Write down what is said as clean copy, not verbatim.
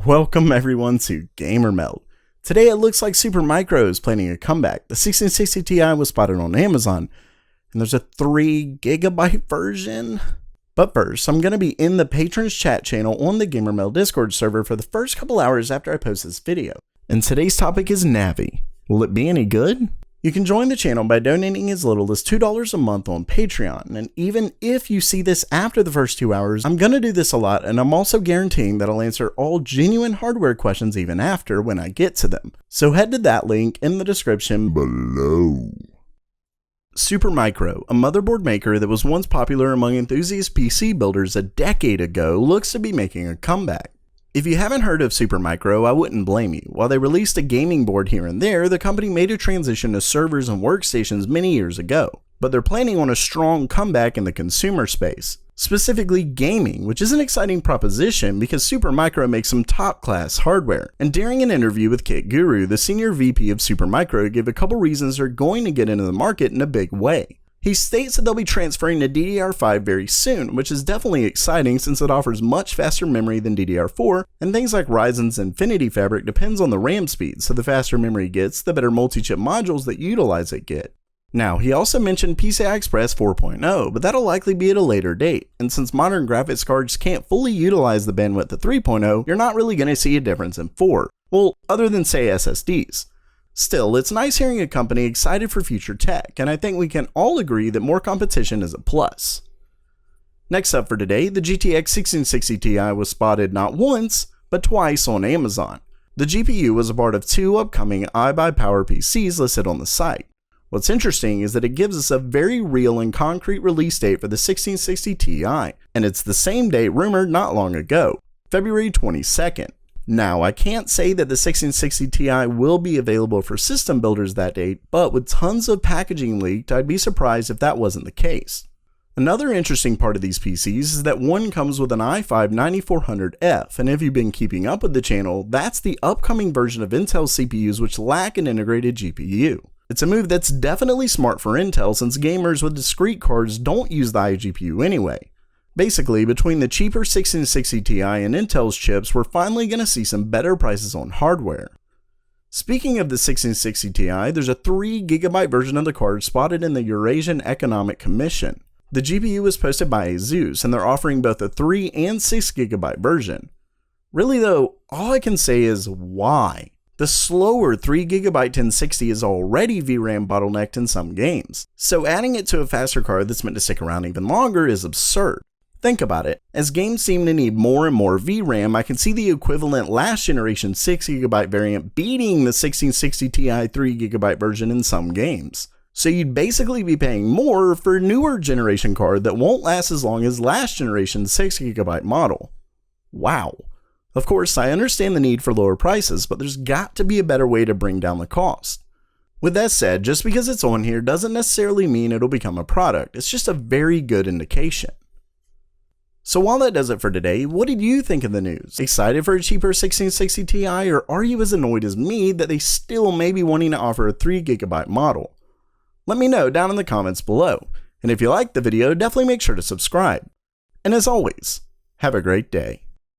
Welcome everyone to Gamer Melt. Today it looks like Supermicro is planning a comeback. The 1660 Ti was spotted on Amazon, and there's a 3GB version. But first, I'm going to be in the patrons chat channel on the Gamer Melt Discord server for the first couple hours after I post this video. And today's topic is Navi. Will it be any good? You can join the channel by donating as little as $2 a month on Patreon, and even if you see this after the first 2 hours, I'm going to do this a lot, and I'm also guaranteeing that I'll answer all genuine hardware questions even after when I get to them. So head to that link in the description below. Supermicro, a motherboard maker that was once popular among enthusiast PC builders a decade ago, looks to be making a comeback. If you haven't heard of Supermicro, I wouldn't blame you. While they released a gaming board here and there, the company made a transition to servers and workstations many years ago. But they're planning on a strong comeback in the consumer space, specifically gaming, which is an exciting proposition because Supermicro makes some top-class hardware. And during an interview with Kit Guru, the senior VP of Supermicro gave a couple reasons they're going to get into the market in a big way. He states that they'll be transferring to DDR5 very soon, which is definitely exciting since it offers much faster memory than DDR4, and things like Ryzen's Infinity Fabric depends on the RAM speed, so the faster memory gets, the better multi-chip modules that utilize it get. Now, he also mentioned PCI Express 4.0, but that'll likely be at a later date, and since modern graphics cards can't fully utilize the bandwidth of 3.0, you're not really going to see a difference in 4. Well, other than say SSDs. Still, it's nice hearing a company excited for future tech, and I think we can all agree that more competition is a plus. Next up for today, the GTX 1660 Ti was spotted not once, but twice on Amazon. The GPU was a part of 2 upcoming iBuyPower PCs listed on the site. What's interesting is that it gives us a very real and concrete release date for the 1660 Ti, and it's the same date rumored not long ago, February 22nd. Now, I can't say that the 1660 Ti will be available for system builders that date, but with tons of packaging leaked, I'd be surprised if that wasn't the case. Another interesting part of these PCs is that one comes with an i5-9400F, and if you've been keeping up with the channel, that's the upcoming version of Intel CPUs which lack an integrated GPU. It's a move that's definitely smart for Intel since gamers with discrete cards don't use the iGPU anyway. Basically, between the cheaper 1660 Ti and Intel's chips, we're finally going to see some better prices on hardware. Speaking of the 1660 Ti, there's a 3GB version of the card spotted in the Eurasian Economic Commission. The GPU was posted by Asus, and they're offering both a 3 and 6GB version. Really though, all I can say is why? The slower 3GB 1060 is already VRAM bottlenecked in some games, so adding it to a faster card that's meant to stick around even longer is absurd. Think about it, as games seem to need more and more VRAM, I can see the equivalent last generation 6GB variant beating the 1660 Ti 3GB version in some games. So you'd basically be paying more for a newer generation card that won't last as long as last generation's 6GB model. Wow. Of course, I understand the need for lower prices, but there's got to be a better way to bring down the cost. With that said, just because it's on here doesn't necessarily mean it'll become a product, it's just a very good indication. So while that does it for today, what did you think of the news? Excited for a cheaper 1660 Ti, or are you as annoyed as me that they still may be wanting to offer a 3GB model? Let me know down in the comments below, and if you liked the video, definitely make sure to subscribe. And as always, have a great day.